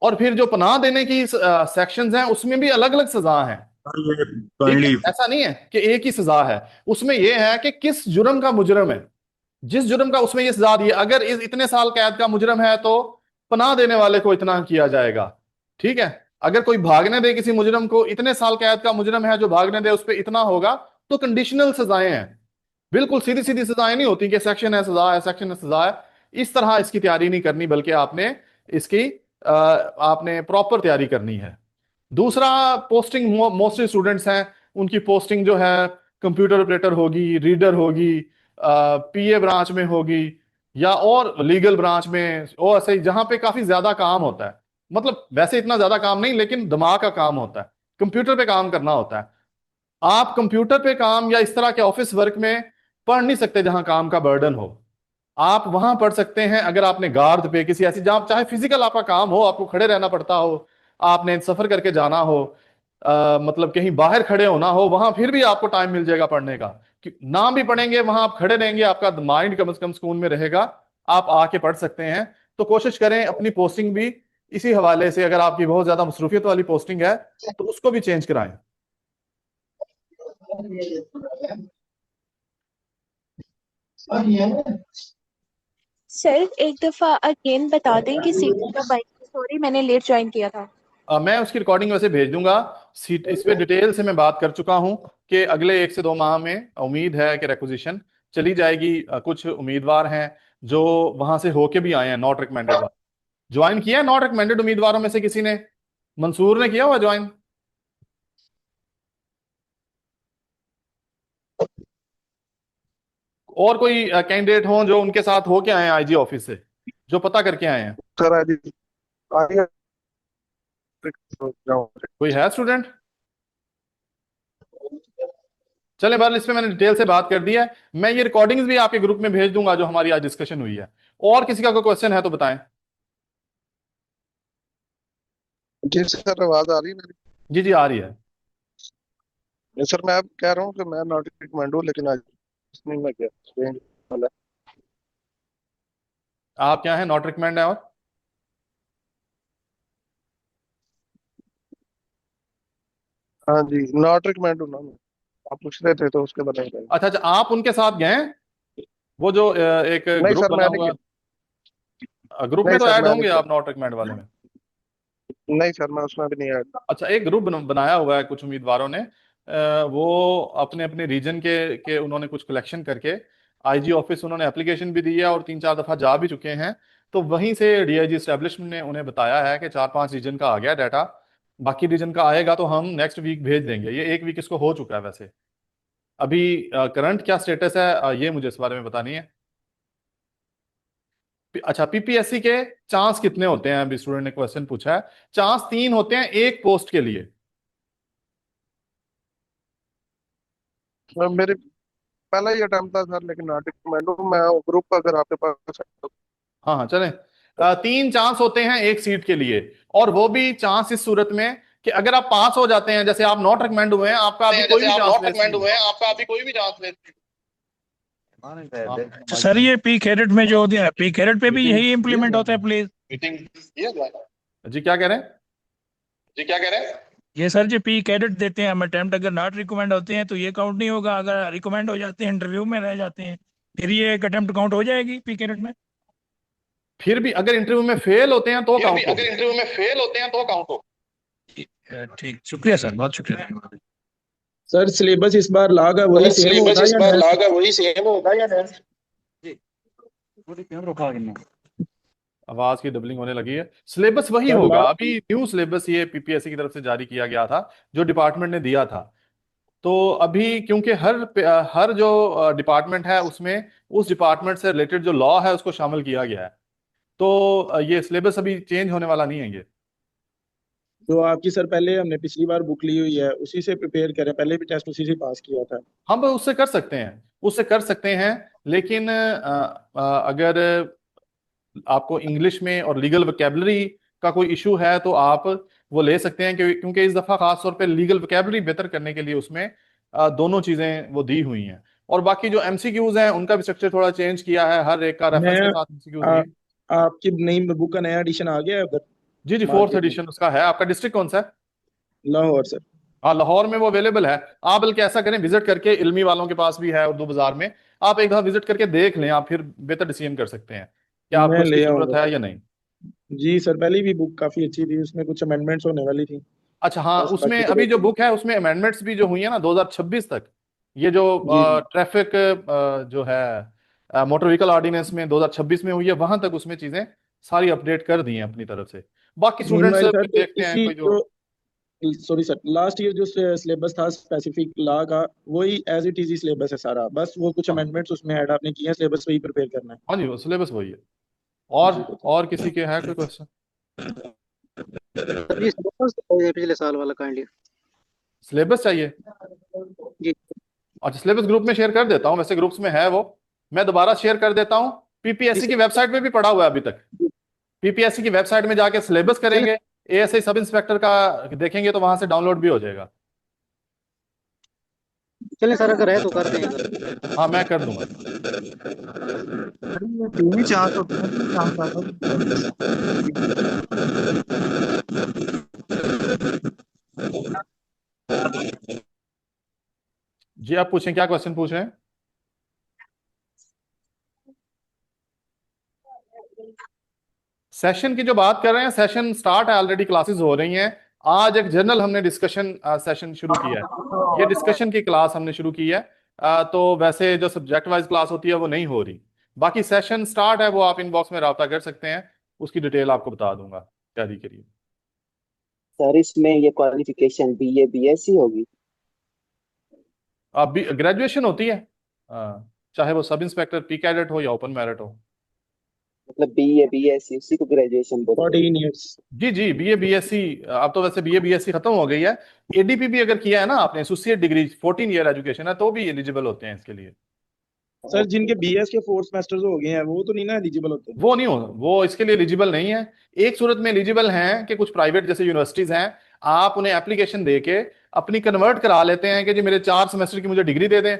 और फिर जो पनाह देने की सेक्शंस हैं उसमें भी अलग अलग सजा हैं। ये ठीक है, काइंडली ऐसा नहीं है कि एक ही सजा है। उसमें यह है कि किस जुर्म का मुजरम है, जिस जुर्म का उसमें ये सजा दी है। अगर इतने साल कैद का मुजरम है तो पनाह देने वाले को इतना किया जाएगा। ठीक है, अगर कोई भागने दे किसी मुजरम को, इतने साल कैद का मुजरम है जो भागने दे उस पर इतना होगा। तो कंडीशनल सजाएं हैं, बिल्कुल सीधी सीधी सजाएं नहीं होती कि सेक्शन है सजा है, सेक्शन है सजा है। इस तरह इसकी तैयारी नहीं करनी, बल्कि आपने इसकी आपने प्रॉपर तैयारी करनी है। दूसरा, पोस्टिंग मोस्टली स्टूडेंट्स हैं, उनकी पोस्टिंग जो है कंप्यूटर ऑपरेटर होगी, रीडर होगी, पीए ब्रांच में होगी, या और लीगल ब्रांच में, और ऐसे ही जहां पे काफी ज्यादा काम होता है। मतलब वैसे इतना ज्यादा काम नहीं, लेकिन दिमाग का काम होता है, कंप्यूटर पे काम करना होता है। आप कंप्यूटर पे काम या इस तरह के ऑफिस वर्क में पढ़ नहीं सकते जहां काम का बर्डन हो। आप वहां पढ़ सकते हैं अगर आपने गार्ड पे किसी ऐसी जहां चाहे फिजिकल आपका काम हो, आपको खड़े रहना पड़ता हो, आपने सफर करके जाना हो, मतलब कहीं बाहर खड़े होना हो, वहां फिर भी आपको टाइम मिल जाएगा पढ़ने का। ना भी पढ़ेंगे वहां आप खड़े रहेंगे, आपका माइंड कम से कम सुकून में रहेगा, आप आके पढ़ सकते हैं। तो कोशिश करें अपनी पोस्टिंग भी इसी हवाले से, अगर आपकी बहुत ज्यादा मसरूफियत वाली पोस्टिंग है तो उसको भी चेंज कराएं। सर एक दफा अगेन बता दें कि सीट कब आई। सॉरी मैंने लेट ज्वाइन किया था। मैं उसकी रिकॉर्डिंग वैसे भेज दूंगा। सीट इस पे डिटेल से मैं बात कर चुका हूं कि अगले 1 से 2 माह में उम्मीद है कि रिक्वेजिशन चली जाएगी। कुछ उम्मीदवार हैं जो वहां से होके भी आए हैं, नॉट रिकमेंडेड वाले ज्वाइन किया है। नॉट रिकमेंडेड उम्मीदवारों में से किसी ने, मंसूर ने किया हुआ ज्वाइन? और कोई कैंडिडेट हो जो उनके साथ होके आए हैं आईजी ऑफिस से, जो पता करके आए हैं? सर आज आगे जाऊं। कोई है स्टूडेंट? चले बहरहाल इस पे मैंने डिटेल से बात कर दी है। मैं ये रिकॉर्डिंग्स भी आपके ग्रुप में भेज दूंगा जो हमारी आज डिस्कशन हुई है। और किसी का कोई क्वेश्चन है तो बताएं। जी सर, आवाज आ रही है मेरी? जी जी, आ रही है। सर मैं अब कह रहा हूँ कि मैं नॉट रिकमेंड हूँ, लेकिन आज नहीं मैं गया change वाला। आप क्या है, नॉट रिकमेंड है? और हाँ जी, नॉट रिकमेंड हूँ ना मैं। आप पूछ रहे थे तो उसके बता रहे। अच्छा अच्छा, आप उनके साथ गए हैं? वो जो एक नहीं ग्रुप सर, बना मैं नहीं हुआ, गया। ग्रुप में नहीं तो सर, ऐड मैं नहीं होंगे गया। आप नॉट रिकमेंड वाले में? नहीं सर, मैं उसमें भी नहीं आया। अच्छा, एक ग्रुप बनाया हुआ है कुछ उम्मीदवारों ने, वो अपने अपने रीजन के उन्होंने कुछ कलेक्शन करके आईजी ऑफिस उन्होंने एप्लीकेशन भी दी है और 3-4 दफा जा भी चुके हैं। तो वहीं से डीआईजी एस्टेब्लिशमेंट ने उन्हें बताया है कि 4-5 रीजन का आ गया डाटा, बाकी रीजन का आएगा तो हम नेक्स्ट वीक भेज देंगे। ये एक वीक इसको हो चुका है वैसे। अभी करंट क्या स्टेटस है ये मुझे इस बारे में पता नहीं है। अच्छा, पीपीएससी के चांस कितने होते हैं, अभी स्टूडेंट ने क्वेश्चन पूछा है। चांस 3 होते हैं एक पोस्ट के लिए। मेरे पहला ही अटेम्प्ट था सर, लेकिन नॉट रिकमेंड हूँ मैं। ग्रुप अगर आपके पास है तो। हाँ हाँ, चलें। 3 चांस होते हैं एक सीट के लिए, और वो भी चांस इस सूरत में कि अगर आप पास हो जाते हैं, जैसे आप नॉट रिकमेंड हुए हैं, आपका अभी कोई जैसे भी आप चांस नॉट वेस्ट रिकमेंड नहीं हुए हैं, आपका अभी कोई भी चांस नहीं। है। सर ये पी कैरेट में जो होता है, पी कैरेट पे भी मीटिंग यही इम्प्लीमेंट होता है प्लीज? मीटिंग किया जाए। जी क्या कह रहे हैं? जी क्या कह रहे हैं? ये सर जो पी कैरेट देते हैं हम अटेम्प्ट, अगर नॉट रिकमेंड होते हैं तो ये काउंट नहीं होगा, अगर रिकमेंड हो जाते हैं इंटरव्यू में रह जाते हैं फिर ये एक अटेम्प्ट काउंट हो जाएगी पी कैरेट में? फिर भी अगर इंटरव्यू में फेल होते हैं तो फिर भी काउंट अगर होगी। इंटरव्यू में फेल होते हैं तो काउंट हो। ठीक, शुक्रिया सर, बहुत शुक्रिया। सर सिलेबस इस बार लागा वही सर सेम सिलेबस होगा इस या बार नया? लागा वही सेम होगा या नहीं? आवाज की डबलिंग होने लगी है। सिलेबस वही सर होगा, ला अभी न्यू सिलेबस ये पीपीएससी की तरफ से जारी किया गया था, जो डिपार्टमेंट ने दिया था। तो अभी क्योंकि हर जो डिपार्टमेंट है उसमें उस डिपार्टमेंट से रिलेटेड जो लॉ है उसको शामिल किया गया है। तो ये सिलेबस अभी चेंज होने वाला नहीं है ये। तो आपकी सर पहले हमने पिछली बार बुक ली हुई है, उसी से प्रिपेयर करें, पहले भी टेस्ट उसी से पास किया था। हम उससे कर सकते हैं, उससे कर सकते हैं, लेकिन अगर आपको इंग्लिश में और लीगल वोकेबलरी का कोई इशू है तो आप वो ले सकते हैं, क्योंकि इस दफा खास तौर पे लीगल वोकेबलरी बेहतर करने के लिए उसमें दोनों चीजें वो दी हुई हैं। और बाकी जो एमसीक्यूज हैं उनका भी स्ट्रक्चर थोड़ा चेंज किया है, हर एक का मैं रेफरेंस के साथ एमसीक्यूज आ, दिए। आपकी नई बुक का नया एडिशन आ गया है उधर जी जी, फोर्थ मार्केट में? एडिशन उसका है। आपका डिस्ट्रिक्ट कौन सा है? लाहौर सर। हाँ, लाहौर में वो अवेलेबल है। आप बल्कि ऐसा करें, विजिट करके, इल्मी वालों के पास भी है उर्दू बाजार में, आप एक दफा विजिट करके देख लें, आप फिर बेहतर डिसीजन कर सकते हैं कि आपको मैं इसकी ले जरूरत आऊंगा है सर। या नहीं। जी सर, पहले भी बुक काफी अच्छी थी, उसमें कुछ अमेंडमेंट्स होने वाली थी। अच्छा हाँ, बस उसमें बाकी तो अभी जो वैसे ही। बुक है उसमें अमेंडमेंट्स भी जो हुई है ना 2026 तक, ये जो जी जी। ट्रैफिक जो है मोटर व्हीकल ऑर्डिनेंस में 2026 में हुई है, वहां तक उसमें चीजें सारी अपडेट कर दी हैं अपनी तरफ से। बाकी स्टूडेंट्स मीनवाइल सर, फिर तो देखते हैं इसी कोई जो। जो सॉरी सर, लास्ट ईयर जो सिलेबस था स्पेसिफिक लॉ का, वही एज इट इज ही सिलेबस है सारा, बस वो कुछ हाँ अमेंडमेंट्स उसमें ऐड आपने किए हैं, सिलेबस वही प्रिपेयर करना है। हाँ जी, वो सिलेबस वही है। और जी बताइए। और किसी के है कोई क्वेश्चन? सर ये सिलेबस बताइए पिछले साल वाला काइंडली। सिलेबस चाहिए? जी। अच्छा, सिलेबस ग्रुप में शेयर कर देता हूँ, वैसे ग्रुप्स में है वो, मैं दोबारा शेयर कर देता हूँ। पीपीएससी इस की वेबसाइट पे भी पड़ा हुआ है अभी तक। पीपीएससी की वेबसाइट में जाके सिलेबस चले करेंगे, एएसआई सब इंस्पेक्टर का देखेंगे तो वहां से डाउनलोड भी हो जाएगा। चले सर, अगर है तो कर दें अगर। हाँ, मैं कर दूंगा। सर ये तीन ही चांस होते हैं, तीन चांस आता जी, आप पूछें, क्या क्वेश्चन पूछ रहे हैं? सेशन की जो बात कर रहे हैं, सेशन स्टार्ट है, ऑलरेडी क्लासेस हो रही हैं। आज एक जनरल हमने डिस्कशन सेशन शुरू किया है, ये डिस्कशन की क्लास हमने शुरू की है। तो वैसे जो सब्जेक्ट वाइज क्लास होती है वो नहीं हो रही। बाकी सेशन स्टार्ट है, वो आप इनबॉक्स में रब्ता कर सकते हैं, उसकी डिटेल आपको बता दूंगा तैयारी के लिए। सर इसमें ये क्वालिफिकेशन बीए बीएससी होगी? अब ग्रेजुएशन होती है, चाहे वो सब इंस्पेक्टर पी कैडेट हो या ओपन मेरिट हो। मतलब बीए बीएससी उसी को ग्रेजुएशन बोलते हैं? 14 ईयर्स। जी जी, बीए बीएससी, अब तो वैसे बीए बीएससी खत्म हो गई है। एडीपी भी अगर किया है ना आपने, एसोसिएट डिग्री 14 ईयर एजुकेशन है, तो भी एलिजिबल होते हैं इसके लिए। सर जिनके बीएस के 4 सेमेस्टर्स हो गए हैं वो तो नहीं ना एलिजिबल होते? वो नहीं हो, वो इसके लिए एलिजिबल नहीं है। एक सूरत में एलिजिबल हैं कि कुछ प्राइवेट जैसे यूनिवर्सिटीज हैं, आप उन्हें एप्लीकेशन दे के अपनी कन्वर्ट करा लेते हैं कि जी मेरे 4 सेमेस्टर की मुझे डिग्री दे दें,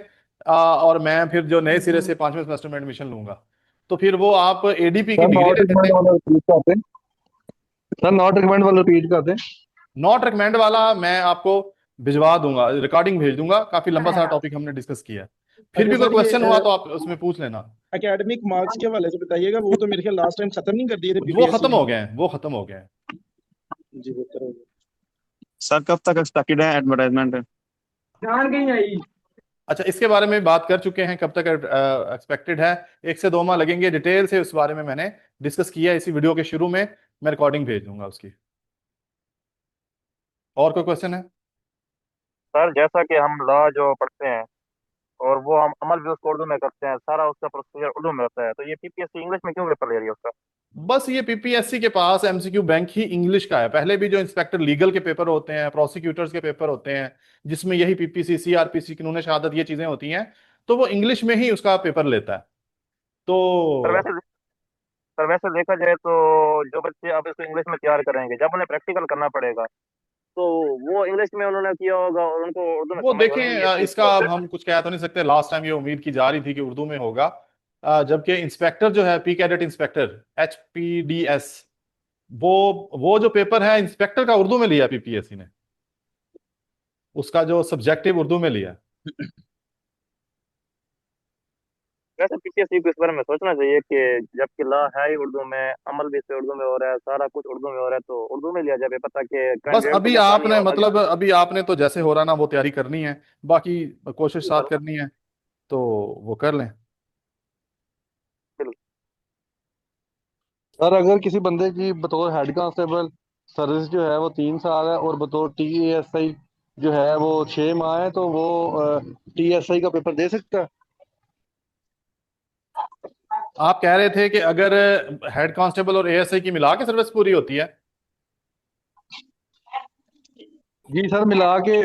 और मैं फिर जो नए सिरे से 5वें सेमेस्टर में एडमिशन लूंगा, तो फिर वो आप एडीपी की सर डिग्री नॉट ले लेते रिकमेंड हैं। वाला रिपीट करते हैं। सर नॉट रिकमेंड वाला रिपीट करते हैं। नॉट रिकमेंड वाला मैं आपको भिजवा दूंगा, रिकॉर्डिंग भेज दूंगा, काफी लंबा सारा टॉपिक हमने डिस्कस किया है। फिर अच्छा भी कोई सर, क्वेश्चन हुआ तो आप उसमें पूछ लेना। एकेडमिक मार्क्स के हवाले से बताइएगा, वो तो मेरे ख्याल लास्ट टाइम खत्म नहीं कर दिए थे वो पीपीएससी खत्म ने। हो गए हैं, वो खत्म हो गए हैं। जी बेहतर होगा। सर कब तक एक्सपेक्टेड है एडवर्टाइजमेंट? जान कहीं आई। अच्छा, इसके बारे में बात कर चुके हैं, कब तक एक्सपेक्टेड है? 1 से 2 माह लगेंगे, डिटेल से उस बारे में मैंने डिस्कस किया है इसी वीडियो के शुरू में, मैं रिकॉर्डिंग भेज दूंगा उसकी। और कोई क्वेश्चन है? सर जैसा कि हम लॉ जो पढ़ते हैं और वो हम अमल भी उसको उर्दू में करते हैं, सारा उसका प्रोसीजर उर्दू में होता है, तो ये पीपीएससी इंग्लिश में क्यों पेपर ले रही है उसका? बस ये पीपीएससी के पास एमसीक्यू बैंक ही इंग्लिश का है। पहले भी जो इंस्पेक्टर लीगल के पेपर होते हैं, प्रोसिक्यूटर्स के पेपर होते हैं, जिसमें यही पीपीसी, सीआरपीसी, कानून शहादत, ये चीजें होती हैं, तो वो इंग्लिश में ही उसका पेपर लेता है। सर तो वैसे सर वैसे देखा जाए तो जो बच्चे अब इसको इंग्लिश में तैयार करेंगे, जब उन्हें प्रैक्टिकल करना पड़ेगा तो वो इंग्लिश में उन्होंने किया होगा और उनको उर्दू में वो समझ देखें, होनी नहीं है चीज इसका तो अब हम कुछ कह तो नहीं सकते। लास्ट टाइम ये उम्मीद की जा रही थी कि उर्दू में होगा, जबकि इंस्पेक्टर जो है, पी कैडेट इंस्पेक्टर, HPDS, वो जो पेपर है इंस्पेक्टर का, उर्दू में लिया पीपीएससी ने, उसका जो सब्जेक्टिव उर्दू में लिया। वैसे पीपीएससी को इस बारे में सोचना चाहिए कि जबकि लॉ है ही उर्दू में, अमल भी इससे उर्दू में हो रहा है, सारा कुछ उर्दू में हो रहा है, तो उर्दू में लिया जाए, पता कि बस कैंडिडेट को अभी भी आसानी आपने, हो आगे। मतलब अभी आपने तो जैसे हो रहा ना वो तैयारी करनी है, बाकी कोशिश साथ बिल्कुल करनी है, तो वो कर लें। बिल्कुल। सर अगर किसी बंदे की बतौर हेड कांस्टेबल सर्विस जो है वो 3 साल है और बतौर TSI जो है वो 6 माह है, तो वो TSI का पेपर दे सकता है? आप कह रहे थे कि अगर हेड कांस्टेबल और एएसआई की मिला के सर्विस पूरी होती है? जी सर, मिला के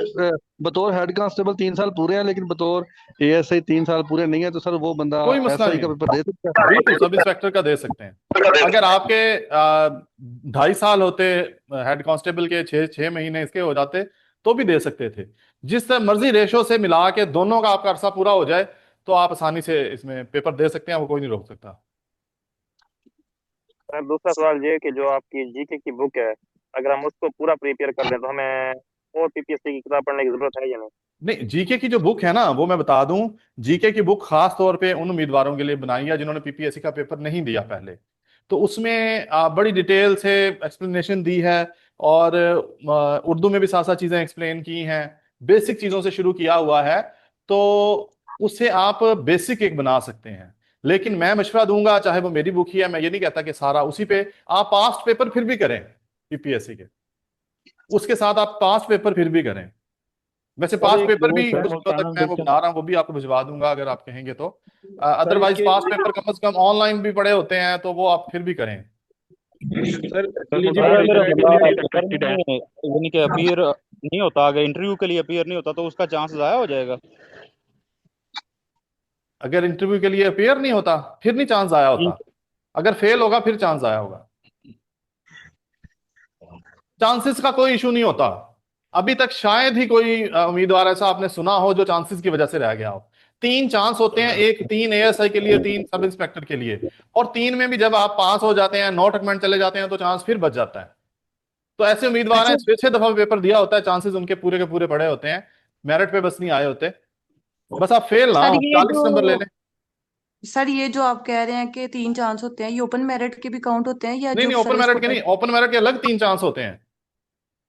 बतौर हेड कांस्टेबल 3 साल पूरे हैं, लेकिन बतौर एएसआई 3 साल पूरे नहीं है, तो सर वो बंदा कोई मसला एसआई नहीं का है, पेपर दे सकता है? बिल्कुल सब इंस्पेक्टर का दे सकते हैं। अगर आपके 2.5 साल होते हेड कांस्टेबल के, 6 महीने इसके हो जाते, तो भी दे सकते थे। जिस मर्जी रेशो से मिला के दोनों का आपका अरसा पूरा हो जाए तो आप आसानी से इसमें पेपर दे सकते हैं, वो कोई नहीं रोक सकता। सर दूसरा सवाल ये है कि जो आपकी जीके की बुक है, अगर हम उसको पूरा प्रिपेयर कर लें तो हमें और पीपीएससी की किताब पढ़ने की जरूरत है या नहीं? नहीं, जीके की जो बुक है ना, वो मैं बता दूं, जीके की बुक खास तौर पे उन उम्मीदवारों के लिए बनाई है जिन्होंने पीपीएससी का पेपर नहीं दिया पहले। तो उसमें बड़ी डिटेल से एक्सप्लेनेशन दी है, और उर्दू में भी साथ साथ चीजें एक्सप्लेन की हैं, बेसिक चीजों से शुरू किया हुआ है। तो उससे आप बेसिक एक बना सकते हैं। लेकिन मैं मशवरा दूंगा, चाहे वो मेरी बुक ही है, मैं ये नहीं कहता कि सारा उसी पे आप पास्ट पेपर फिर भी करें पीपीएससी के, उसके साथ आप पास्ट पेपर फिर भी करें। वैसे पास एक पेपर वो भी सर कुछ दिनों तक मैं वो बना रहा हूँ, वो भी आपको भिजवा दूंगा अगर आप कहेंगे तो। अदरवाइज इसके पास पेपर कम से कम ऑनलाइन भी पड़े होते हैं, तो वो आप फिर भी करें। सर सर एलिजिबल मेरा बंदा क्राइटेरिया पेपर में यानी कि अपीयर नहीं होता, अगर इंटरव्यू के लिए अपीयर नहीं होता तो उसका चांस ज़ाया हो जाएगा। अगर इंटरव्यू के लिए अपेयर नहीं होता फिर नहीं चांस आया होता, अगर फेल होगा फिर चांस आया होगा। चांसेस का कोई इशू नहीं होता। अभी तक शायद ही कोई उम्मीदवार ऐसा आपने सुना हो जो चांसेस की वजह से रह गया हो। 3 चांस होते हैं, एक 3 एएसआई के लिए, 3 सब इंस्पेक्टर के लिए, और 3 में भी जब आप पास हो जाते हैं, नॉट रिकमेंड चले जाते हैं, तो चांस फिर बच जाता है। तो ऐसे उम्मीदवार हैं, 6 दफा पेपर दिया होता है, चांसेस उनके पूरे के पूरे पड़े होते हैं, मेरिट पे बस नहीं आए होते। बस आप फेल ना सर हो, ये 40 नंबर ले जो लें। सर ये जो आप कह रहे हैं कि 3 चांस होते हैं, ये ओपन मेरिट के भी काउंट होते हैं या नहीं जो नहीं, ओपन सर्विस मेरिट के नहीं, कोटा? ओपन मेरिट के अलग 3 चांस होते हैं,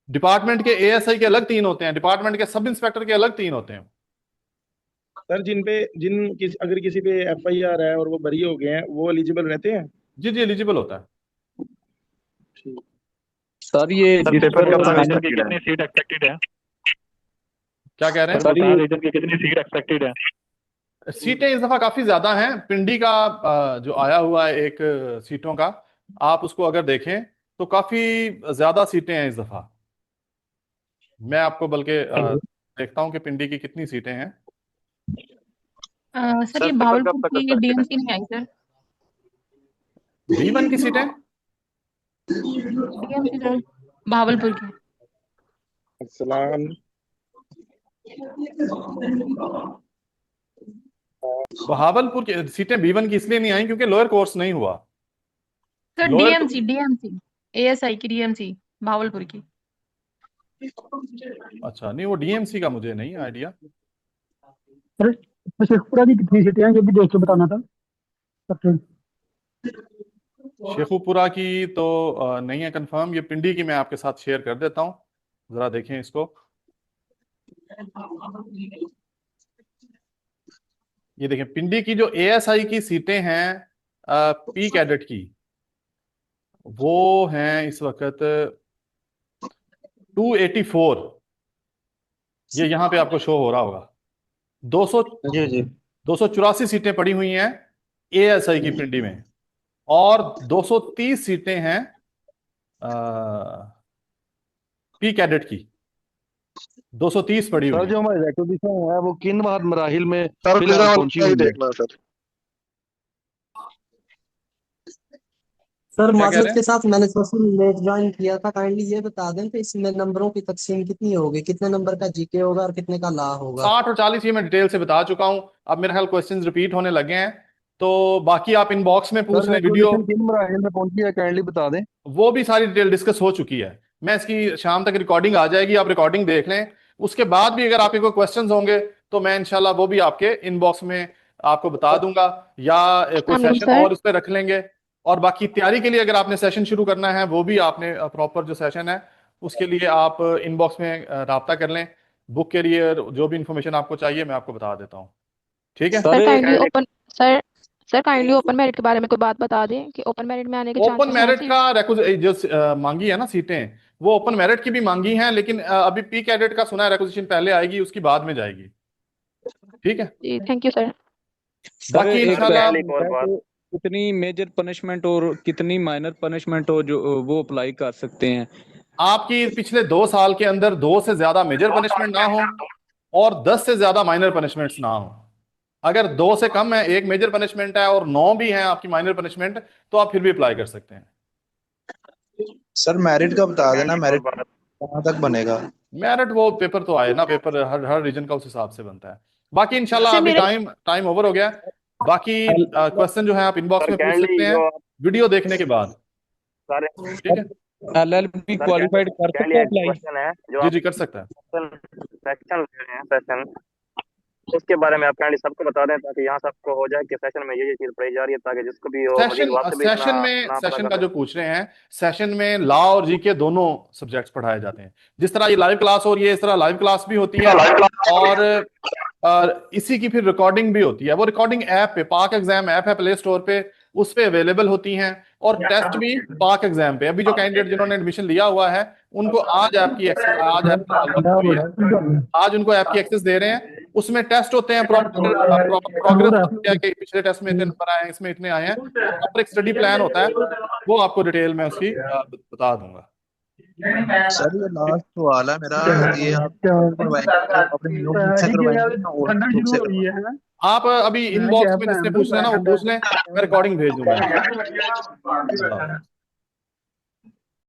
डिपार्टमेंट के एएसआई के अलग 3 होते हैं, डिपार्टमेंट के सब इंस्पेक्टर के अलग 3 होते हैं। सर अगर किसी पे एफआईआर है और वो बरी हो गए हैं, वो एलिजिबल रहते हैं? जी जी, एलिजिबल होता है। सर ये सर जिस पर बता रीजन की मैंने कितनी सीट एक्सपेक्टेड है? क्या कह रहे हैं? सर बता रीजन की कितनी सीट एक्सपेक्टेड है? सीटें इस दफा काफी ज्यादा हैं। पिंडी का जो आया हुआ है एक सीटों का, आप उसको अगर देखें तो काफी ज्यादा सीटें हैं इस दफा। मैं आपको बल्कि देखता हूं कि पिंडी की कितनी सीटें हैं। सर ये पेपर भावलपुर कब तक की एक्सपेक्टेड है? डीएमसी नहीं आई सर। B1 की सीटें डीएमसी सर, भावलपुर की। सलाम। बहावलपुर की सीटें B1 की इसलिए नहीं आई क्योंकि लोअर कोर्स नहीं हुआ। सर लोअर डीएमसी एएसआई की डीएमसी भावलपुर की। अच्छा, नहीं वो डीएमसी का मुझे नहीं आइडिया। सर शेखपुरा की कितनी सीटें हैं, ये भी देख के बताना था सर। शेखुपुरा की तो नहीं है कंफर्म। ये पिंडी की मैं आपके साथ शेयर कर देता हूं, जरा देखें इसको। ये देखें, पिंडी की जो एएसआई की सीटें हैं पी कैडेट की, वो हैं इस वक्त 284। ये यहां पे आपको शो हो रहा होगा। 200 जी 284 सीटें पड़ी हुई हैं एएसआई की पिंडी में, और 230 सीटें हैं पी कैडेट की। 230 पड़ी हुई सर हैं। जो हमारी रिक्वेजिशन है वो किन मराहिल में सर प्लीज फिलहाल पहुंची हुई है? देखना सर। सर क्या कह माजरत रहे के हैं? साथ मैंने सोशल लेट ज्वाइन किया था, काइंडली ये बता दें कि इसमें नंबरों की तकसीम कितनी होगी, कितने नंबर का जीके होगा और कितने का ला होगा? 60 और 40 ये मैं डिटेल से बता चुका हूं। अब मेरे ख्याल क्वेश्चंस रिपीट होने लगे हैं, तो बाकी आप इनबॉक्स में पूछ सर लें। वीडियो रिक्वेजिशन किन मराहिल में पहुंची है, काइंडली बता दें। वो भी सारी डिटेल डिस्कस हो चुकी है। मैं इसकी शाम तक रिकॉर्डिंग आ जाएगी, आप रिकॉर्डिंग देख लें। उसके बाद भी अगर आपके कोई क्वेश्चंस होंगे तो मैं इंशाल्लाह वो भी आपके इनबॉक्स में आपको बता दूंगा, या कोई आमीन सेशन सर। और उस पर रख लेंगे। और बाकी तैयारी के लिए अगर आपने सेशन शुरू करना है, वो भी आपने प्रॉपर जो सेशन है उसके लिए आप इनबॉक्स में राब्ता कर लें। बुक के लिए जो भी इंफॉर्मेशन आपको चाहिए मैं आपको बता देता हूँ। ठीक है? सर काइंडली एक open sir sir kindly open merit के बारे में कोई बात बता दें कि ओपन मेरिट में आने के ओपन चांसेस हैं मेरिट सीट? का जो मांगी है ना सीटें, वो ओपन मेरिट की भी मांगी हैं, लेकिन अभी पी कैडेट का सुना है रिक्वेजिशन पहले आएगी, उसकी बाद में जाएगी। ठीक है? जी थैंक यू सर। सर बाकी एक इंशाल्लाह एक और बात, कितनी मेजर पनिशमेंट और कितनी माइनर पनिशमेंट हो जो वो अप्लाई कर सकते हैं? आपकी पिछले 2 साल के अंदर 2 से ज्यादा मेजर पनिशमेंट ना हो और 10 से ज्यादा माइनर पनिशमेंट्स ना हो। अगर 2 से कम है, 1 मेजर पनिशमेंट है और 9 भी है आपकी माइनर पनिशमेंट, तो आप फिर भी अप्लाई कर सकते हैं। सर मेरिट का बता देना, मेरिट कहाँ तक बनेगा? मेरिट वो पेपर तो आए ना, पेपर हर रीजन का उस हिसाब से बनता है। बाकी इंशाल्लाह सर अभी मेरा टाइम ओवर हो गया। बाकी क्वेश्चन जो है आप इनबॉक्स में पूछ सकते हैं वीडियो देखने के बाद। सारे ठीक है, LLB सर क्वालिफाइड कर सकते हैं अप्लाई? क्वेश्चन है जो जी आप जी कर सकता है। सेक्शन ले रहे हैं सेशन, उसके बारे में आप काइंडली सबको बता दें ताकि यहाँ सबको हो जाए कि सेशन में ये चीज पढ़ाई जा रही है, ताकि जिसको भी हो मजीद वहाँ से भी इतना ना पता सेशन का कर जो पूछ रहे हैं, सेशन में लॉ और जीके दोनों सब्जेक्ट्स पढ़ाए जाते हैं। जिस तरह ये लाइव क्लास हो रही है, इस तरह लाइव क्लास भी होती है और इसी की फिर रिकॉर्डिंग भी होती है। वो रिकॉर्डिंग ऐप पे, पाक एग्जाम ऐप है प्ले स्टोर पे, उस पे अवेलेबल होती हैं। और टेस्ट भी पाक एग्जाम पे। अभी जो कैंडिडेट जिन्होंने एडमिशन लिया हुआ है उनको आज उनको ऐप की एक्सेस दे रहे हैं। उसमें टेस्ट होते हैं, प्रोग्रेस पिछले टेस्ट में इतने नंबर आए हैं, इसमें इतने आए हैं, प्रॉपर एक स्टडी प्लान होता है, वो आपको डिटेल में उसकी बता दूंगा। सर ये लास्ट सवाल है मेरा, ये आप अपने नोटबुक से करवाएंगे ना और बुक से करवाएंगे? आप अभी इनबॉक्स में जिसने पूछना है ना वो पूछ लें, मैं रिकॉर्डिंग भेज दूंगा।